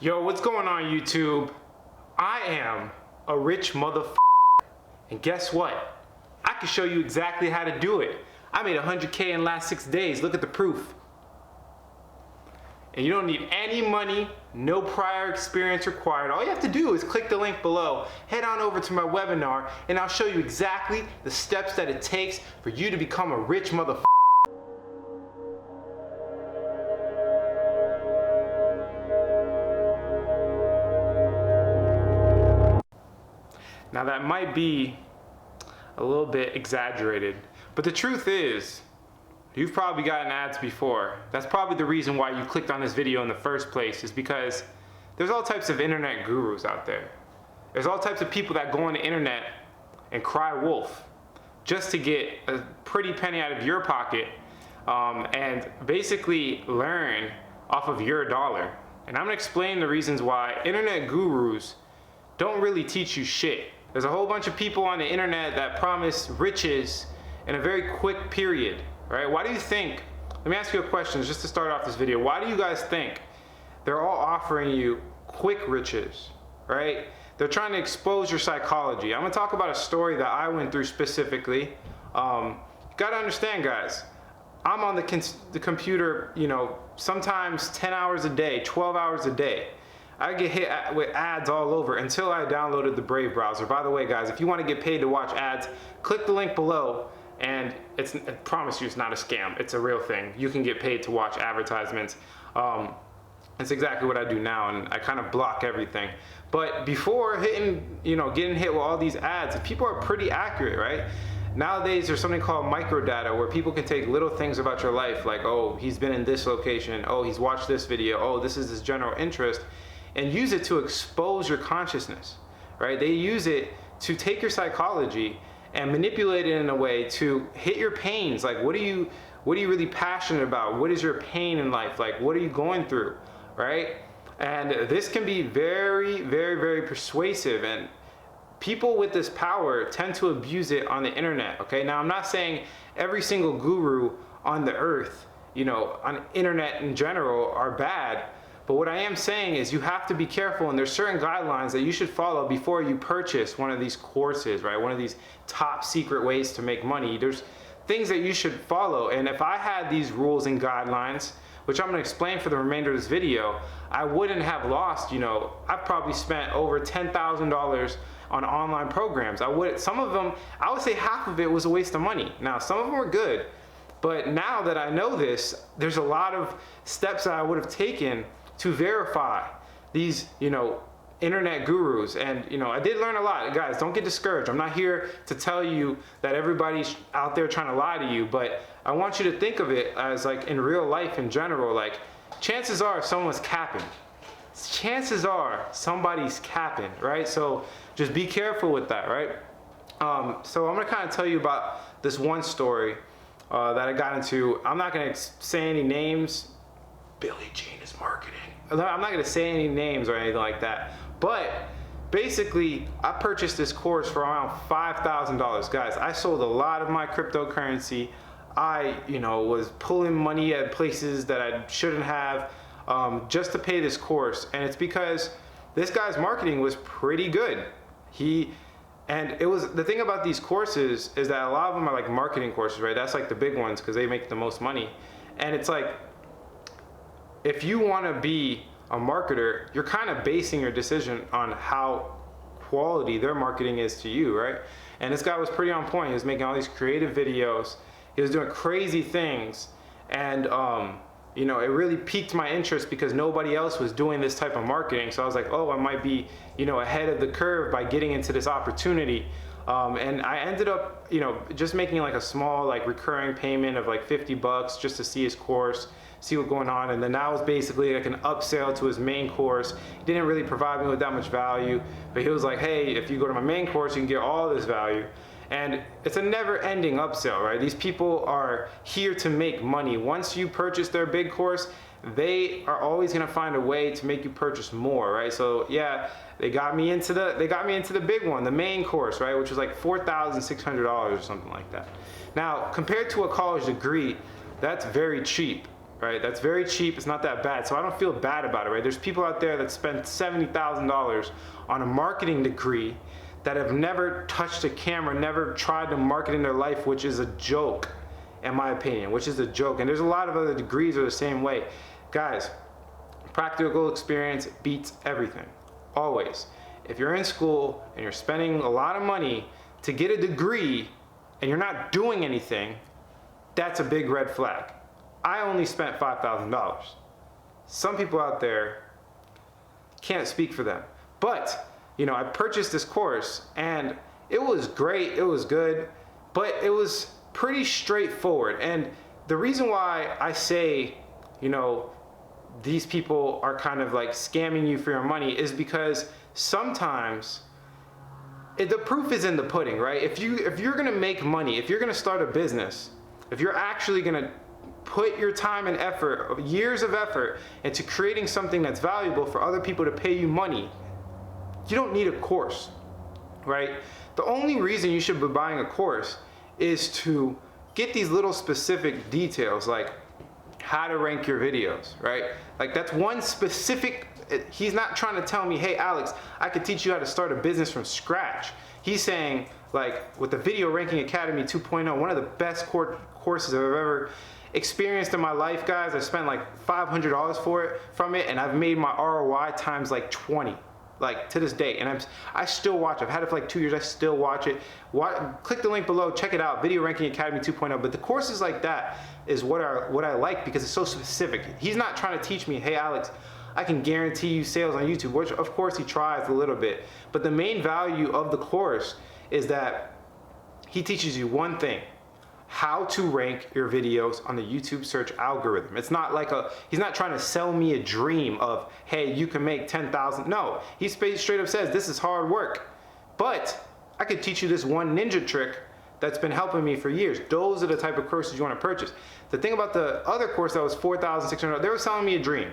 Yo, what's going on YouTube? I am a rich motherfucker. And guess what? I can show you exactly how to do it. I made 100K in the last 6 days. Look at the proof. And you don't need any money, no prior experience required. All you have to do is click the link below, head on over to my webinar, and I'll show you exactly the steps that it takes for you to become a rich motherfucker. Now that might be a little bit exaggerated, but the truth is, you've probably gotten ads before. That's probably the reason why you clicked on this video in the first place, is because there's all types of internet gurus out there. There's all types of people that go on the internet and cry wolf just to get a pretty penny out of your pocket and basically learn off of your dollar. And I'm gonna explain the reasons why internet gurus don't really teach you shit. There's a whole bunch of people on the internet that promise riches in a very quick period, right? Why do you think, let me ask you a question just to start off this video. Why do you guys think they're all offering you quick riches, right? They're trying to expose your psychology. I'm gonna talk about a story that I went through specifically. You gotta understand, guys, I'm on the computer, sometimes 10 hours a day, 12 hours a day. I get hit with ads all over until I downloaded the Brave browser. By the way, guys, if you want to get paid to watch ads, click the link below, and I promise you it's not a scam. It's a real thing. You can get paid to watch advertisements. It's exactly what I do now, and I kind of block everything. But before getting hit with all these ads, people are pretty accurate, right? Nowadays, there's something called microdata, where people can take little things about your life, like, oh, he's been in this location, oh, he's watched this video, oh, this is his general interest, and use it to expose your consciousness, right? They use it to take your psychology and manipulate it in a way to hit your pains. Like, what are you really passionate about? What is your pain in life? Like, what are you going through, right? And this can be very, very, very persuasive, and people with this power tend to abuse it on the internet, okay? Now, I'm not saying every single guru on the earth, on the internet in general, are bad. But what I am saying is you have to be careful, and there's certain guidelines that you should follow before you purchase one of these courses, right? One of these top secret ways to make money. There's things that you should follow, and if I had these rules and guidelines, which I'm gonna explain for the remainder of this video, I wouldn't have lost, I've probably spent over $10,000 on online programs. Some of them, I would say half of it was a waste of money. Now, some of them were good, but now that I know this, there's a lot of steps that I would have taken to verify these, internet gurus. And, I did learn a lot. Guys, don't get discouraged. I'm not here to tell you that everybody's out there trying to lie to you, but I want you to think of it as, like, in real life in general, like, chances are someone's capping. Chances are somebody's capping, right? So just be careful with that, right? So I'm gonna kind of tell you about this one story that I got into. I'm not gonna say any names. Billie Jean is marketing. I'm not gonna say any names or anything like that, but basically I purchased this course for around $5,000. Guys, I sold a lot of my cryptocurrency. I was pulling money at places that I shouldn't have just to pay this course, and it's because this guy's marketing was pretty good. The thing about these courses is that a lot of them are like marketing courses, right? That's like the big ones because they make the most money. And it's like, if you want to be a marketer, you're kind of basing your decision on how quality their marketing is to you, right? And this guy was pretty on point. He was making all these creative videos. He was doing crazy things. And, it really piqued my interest because nobody else was doing this type of marketing. So I was like, oh, I might be, ahead of the curve by getting into this opportunity. And I ended up, just making like a small, like, recurring payment of like $50 just to see his course, see what's going on. And then that was basically like an upsell to his main course. He didn't really provide me with that much value, but he was like, hey, if you go to my main course, you can get all this value. And it's a never-ending upsell, right? These people are here to make money. Once you purchase their big course, they are always gonna find a way to make you purchase more, right? So yeah, they got me into the big one, the main course, right? Which was like $4,600 or something like that. Now, compared to a college degree, that's very cheap. right? That's very cheap. It's not that bad. So I don't feel bad about it, right? There's people out there that spend $70,000 on a marketing degree that have never touched a camera, never tried to market in their life, which is a joke, in my opinion, which is a joke. And there's a lot of other degrees that are the same way. Guys, practical experience beats everything, always. If you're in school and you're spending a lot of money to get a degree and you're not doing anything, that's a big red flag. I only spent $5,000. Some people out there can't speak for them. But, you know, I purchased this course and it was great, it was good, but it was pretty straightforward. And the reason why I say, you know, these people are kind of like scamming you for your money is because sometimes the proof is in the pudding, right? If you're gonna make money, if you're gonna start a business, if you're actually gonna put your time and effort, years of effort, into creating something that's valuable for other people to pay you money, you don't need a course, right? The only reason you should be buying a course is to get these little specific details, like how to rank your videos, right? Like that's one specific, he's not trying to tell me, hey Alex, I could teach you how to start a business from scratch. He's saying, like, with the Video Ranking Academy 2.0, one of the best courses I've ever experienced in my life, guys. I spent like $500 from it, and I've made my ROI times like 20, like to this day. And I still watch. I've had it for like 2 years. I still watch it. Click the link below, check it out. Video Ranking Academy 2.0. But the courses like that is what I like because it's so specific. He's not trying to teach me, hey Alex, I can guarantee you sales on YouTube, which of course he tries a little bit. But the main value of the course is that he teaches you one thing: how to rank your videos on the YouTube search algorithm. It's not like he's not trying to sell me a dream of, hey, you can make 10,000. No, he straight up says this is hard work, but I could teach you this one ninja trick that's been helping me for years. Those are the type of courses you want to purchase. The thing about the other course that was $4,600, they were selling me a dream.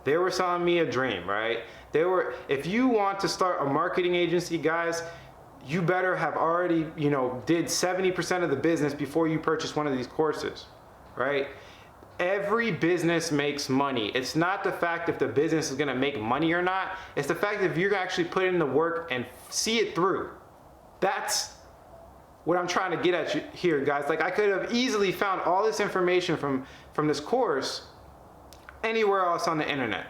They were selling me a dream, right? If you want to start a marketing agency, guys, you better have already, you know, did 70% of the business before you purchase one of these courses, right? Every business makes money. It's not the fact if the business is gonna make money or not. It's the fact that if you're actually put in the work and see it through. That's what I'm trying to get at you here, guys. Like, I could have easily found all this information from this course anywhere else on the internet,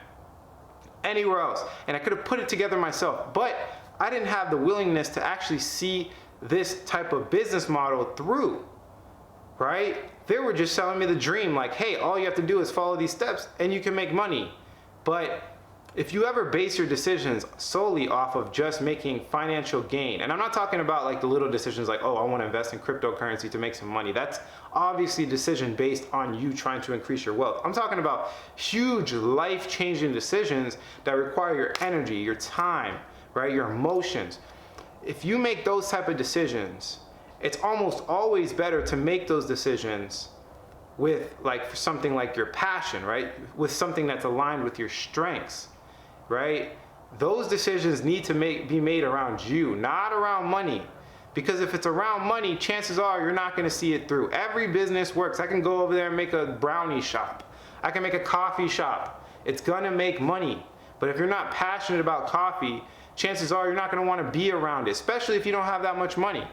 anywhere else. And I could have put it together myself, but I didn't have the willingness to actually see this type of business model through, right? They were just selling me the dream, like, hey, all you have to do is follow these steps and you can make money. But if you ever base your decisions solely off of just making financial gain, and I'm not talking about like the little decisions like, oh, I want to invest in cryptocurrency to make some money. That's obviously a decision based on you trying to increase your wealth. I'm talking about huge life-changing decisions that require your energy, your time, right? Your emotions. If you make those type of decisions, it's almost always better to make those decisions with like something like your passion, right? With something that's aligned with your strengths, right? Those decisions need to be made around you, not around money. Because if it's around money, chances are you're not gonna see it through. Every business works. I can go over there and make a brownie shop. I can make a coffee shop. It's gonna make money. But if you're not passionate about coffee, chances are you're not gonna wanna be around it, especially if you don't have that much money,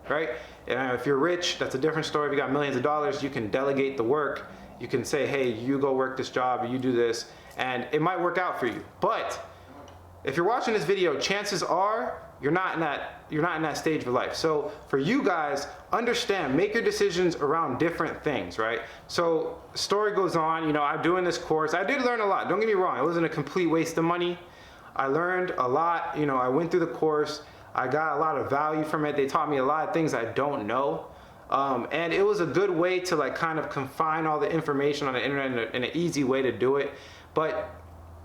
right? If you're rich, that's a different story. If you got millions of dollars, you can delegate the work. You can say, hey, you go work this job, or you do this, and it might work out for you. But if you're watching this video, chances are you're not in that stage of life. So for you guys, understand, make your decisions around different things, right? So story goes on, you know, I'm doing this course. I did learn a lot, don't get me wrong. It wasn't a complete waste of money. I learned a lot, you know, I went through the course. I got a lot of value from it. They taught me a lot of things I don't know. And it was a good way to like kind of confine all the information on the internet in an easy way to do it. But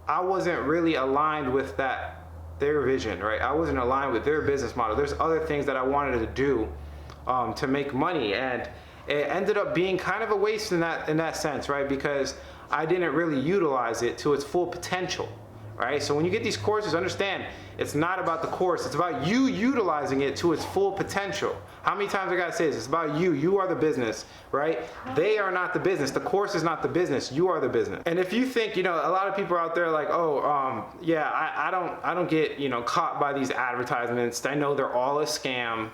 I wasn't really aligned with their vision, right? I wasn't aligned with their business model. There's other things that I wanted to do to make money, and it ended up being kind of a waste in that sense, right? Because I didn't really utilize it to its full potential, right? So when you get these courses, understand it's not about the course, it's about you utilizing it to its full potential. How many times I gotta say this? It's about you. You are the business, right? They are not the business. The course is not the business. You are the business. And if you think, a lot of people are out there like, yeah, I don't get, caught by these advertisements. I know they're all a scam.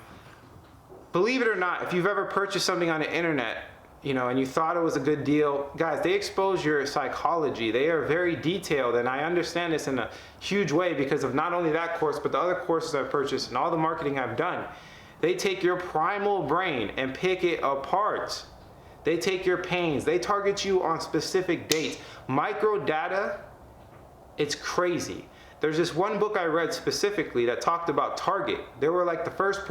Believe it or not, if you've ever purchased something on the internet, and you thought it was a good deal, guys, they expose your psychology. They are very detailed, and I understand this in a huge way because of not only that course, but the other courses I've purchased and all the marketing I've done. They take your primal brain and pick it apart. They take your pains. They target you on specific dates. Micro data, it's crazy. There's this one book I read specifically that talked about Target. They were like the first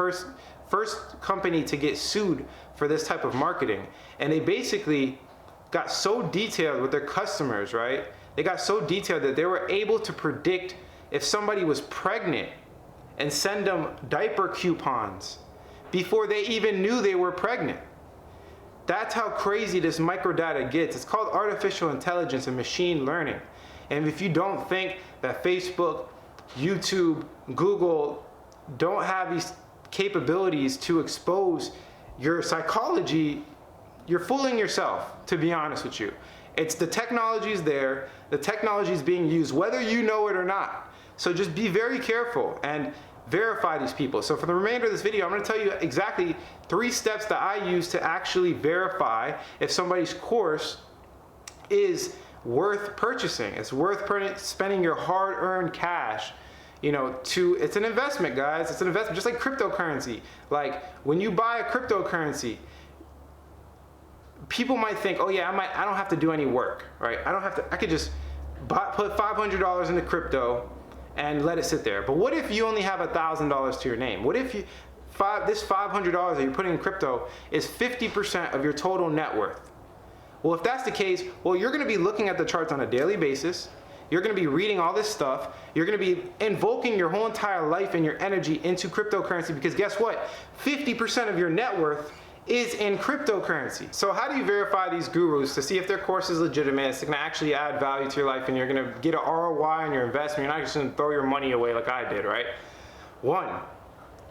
company to get sued for this type of marketing. And they basically got so detailed with their customers, right? They got so detailed that they were able to predict if somebody was pregnant and send them diaper coupons before they even knew they were pregnant. That's how crazy this microdata gets. It's called artificial intelligence and machine learning. And if you don't think that Facebook, YouTube, Google don't have these capabilities to expose your psychology, you're fooling yourself, to be honest with you. It's the technology is there, the technology is being used, whether you know it or not. So just be very careful and verify these people. So for the remainder of this video, I'm going to tell you exactly 3 steps that I use to actually verify if somebody's course is worth purchasing. It's worth spending your hard-earned cash. It's an investment, guys. It's an investment, just like cryptocurrency. Like when you buy a cryptocurrency, people might think, oh yeah, I don't have to do any work, right? I could just put $500 into crypto and let it sit there. But what if you only have $1,000 to your name? What if this $500 that you're putting in crypto is 50% of your total net worth? Well, if that's the case, you're gonna be looking at the charts on a daily basis. You're going to be reading all this stuff. You're going to be invoking your whole entire life and your energy into cryptocurrency because guess what? 50% of your net worth is in cryptocurrency. So how do you verify these gurus to see if their course is legitimate, it's going to actually add value to your life and you're going to get an ROI on your investment? You're not just going to throw your money away like I did, right? 1,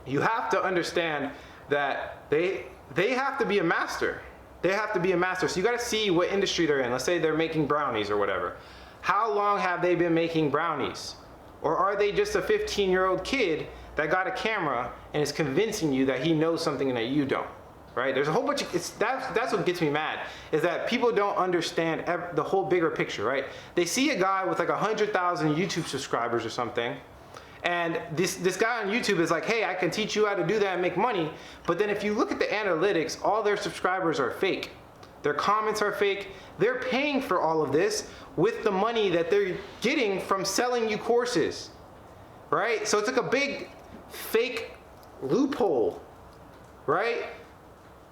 you have to understand that they have to be a master. They have to be a master. So you got to see what industry they're in. Let's say they're making brownies or whatever. How long have they been making brownies? Or are they just a 15-year-old kid that got a camera and is convincing you that he knows something that you don't, right? There's a whole bunch of, that's what gets me mad, is that people don't understand the whole bigger picture, right? They see a guy with like 100,000 YouTube subscribers or something, and this guy on YouTube is like, hey, I can teach you how to do that and make money. But then if you look at the analytics, all their subscribers are fake. Their comments are fake. They're paying for all of this with the money that they're getting from selling you courses, right? So it's like a big fake loophole, right?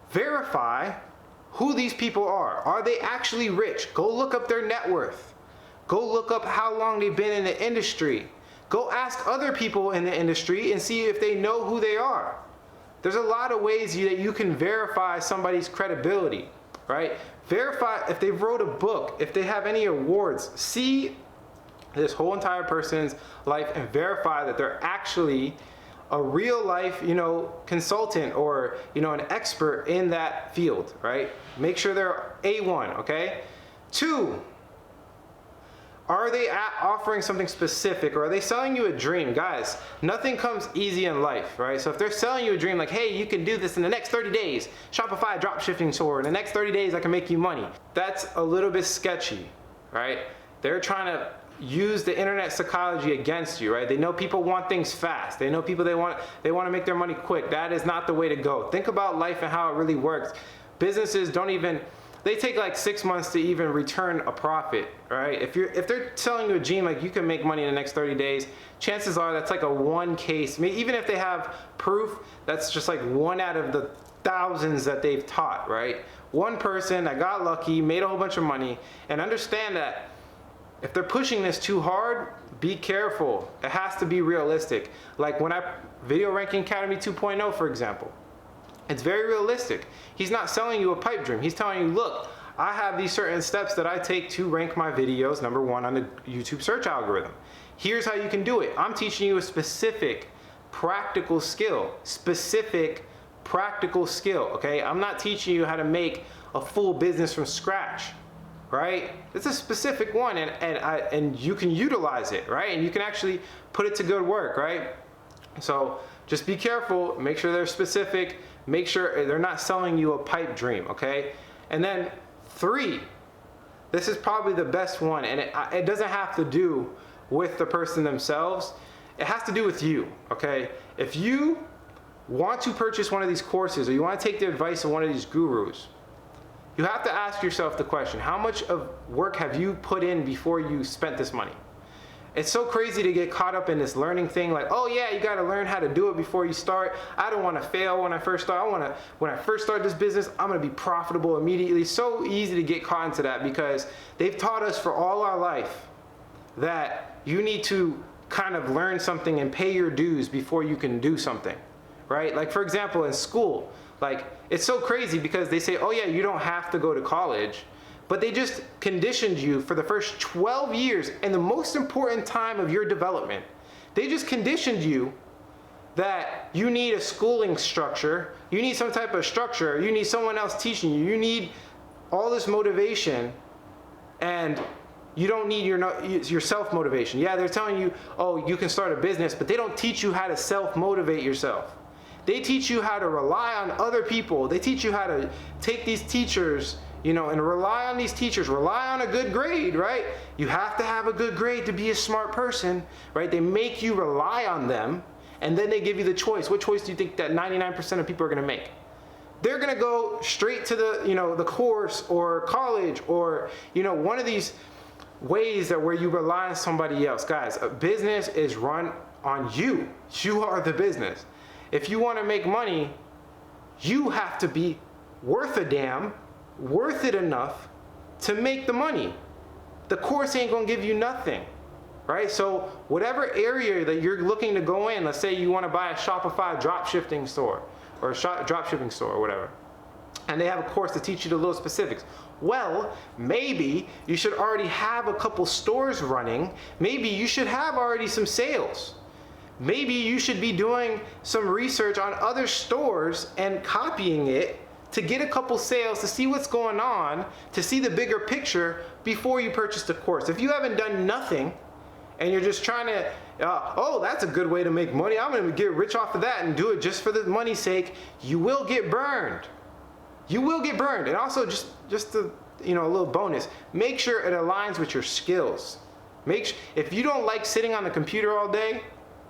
Verify who these people are. Are they actually rich? Go look up their net worth. Go look up how long they've been in the industry. Go ask other people in the industry and see if they know who they are. There's a lot of ways that you can verify somebody's credibility, right? Verify if they wrote a book, if they have any awards. See this whole entire person's life and verify that they're actually a real life, consultant or, an expert in that field, right? Make sure they're A1, okay? 2, are they offering something specific, or are they selling you a dream? Guys, nothing comes easy in life, right? So if they're selling you a dream like, hey, you can do this in the next 30 days, Shopify dropshipping store, in the next 30 days I can make you money. That's a little bit sketchy, right? They're trying to use the internet psychology against you, right? They know people want things fast. They know people, they want to make their money quick. That is not the way to go. Think about life and how it really works. Businesses they take like 6 months to even return a profit, right? If they're selling you a dream like you can make money in the next 30 days, chances are that's like a 1 case. Even if they have proof, that's just like 1 out of the thousands that they've taught, right? 1 person that got lucky, made a whole bunch of money, and understand that if they're pushing this too hard, be careful. It has to be realistic. Like when Video Ranking Academy 2.0, for example. It's very realistic. He's not selling you a pipe dream. He's telling you, look, I have these certain steps that I take to rank my videos, number 1 on the YouTube search algorithm. Here's how you can do it. I'm teaching you a specific practical skill, okay? I'm not teaching you how to make a full business from scratch, right? It's a specific one, and you can utilize it, right? And you can actually put it to good work, right? So just be careful, make sure they're specific, make sure they're not selling you a pipe dream, okay? And then 3, this is probably the best one, and it doesn't have to do with the person themselves. It has to do with you, okay? If you want to purchase one of these courses, or you want to take the advice of one of these gurus, you have to ask yourself the question, how much of work have you put in before you spent this money? It's so crazy to get caught up in this learning thing, like, oh yeah, you got to learn how to do it before you start. I don't want to fail when I first start. When I first start this business, I'm going to be profitable immediately. So easy to get caught into that, because they've taught us for all our life that you need to kind of learn something and pay your dues before you can do something, right? Like, for example, in school, like, it's so crazy because they say, oh yeah, you don't have to go to college, but they just conditioned you for the first 12 years and the most important time of your development. They just conditioned you that you need a schooling structure, you need some type of structure, you need someone else teaching you, you need all this motivation, and you don't need your self-motivation. Yeah, they're telling you, oh, you can start a business, but they don't teach you how to self-motivate yourself. They teach you how to rely on other people. They teach you how to take these teachers, and rely on these teachers, rely on a good grade, right? You have to have a good grade to be a smart person, right? They make you rely on them, and then they give you the choice. What choice do you think that 99% of people are gonna make? They're gonna go straight to the course or college, or, one of these ways that where you rely on somebody else. Guys, a business is run on you. You are the business. If you wanna make money, you have to be worth a damn, worth it enough to make the money. The course ain't gonna give you nothing, right? So whatever area that you're looking to go in, let's say you wanna buy a Shopify dropshipping store, or a dropshipping store or whatever, and they have a course to teach you the little specifics. Well, maybe you should already have a couple stores running. Maybe you should have already some sales. Maybe you should be doing some research on other stores and copying it to get a couple sales, to see what's going on, to see the bigger picture before you purchase the course. If you haven't done nothing and you're just trying to, oh, that's a good way to make money, I'm gonna get rich off of that and do it just for the money's sake, you will get burned. You will get burned. And also, just a little bonus, make sure it aligns with your skills. If you don't like sitting on the computer all day,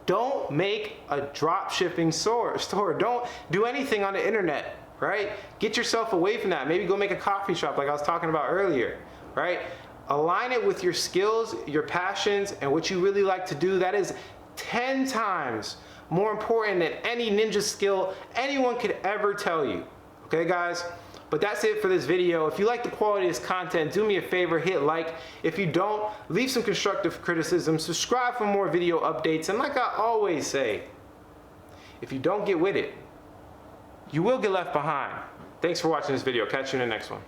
don't make a drop shipping store. Don't do anything on the internet, right? Get yourself away from that. Maybe go make a coffee shop like I was talking about earlier, right? Align it with your skills, your passions, and what you really like to do. That is 10 times more important than any ninja skill anyone could ever tell you. Okay, guys? But that's it for this video. If you like the quality of this content, do me a favor, hit like. If you don't, leave some constructive criticism, subscribe for more video updates, and like I always say, if you don't get with it, you will get left behind. Thanks for watching this video. Catch you in the next one.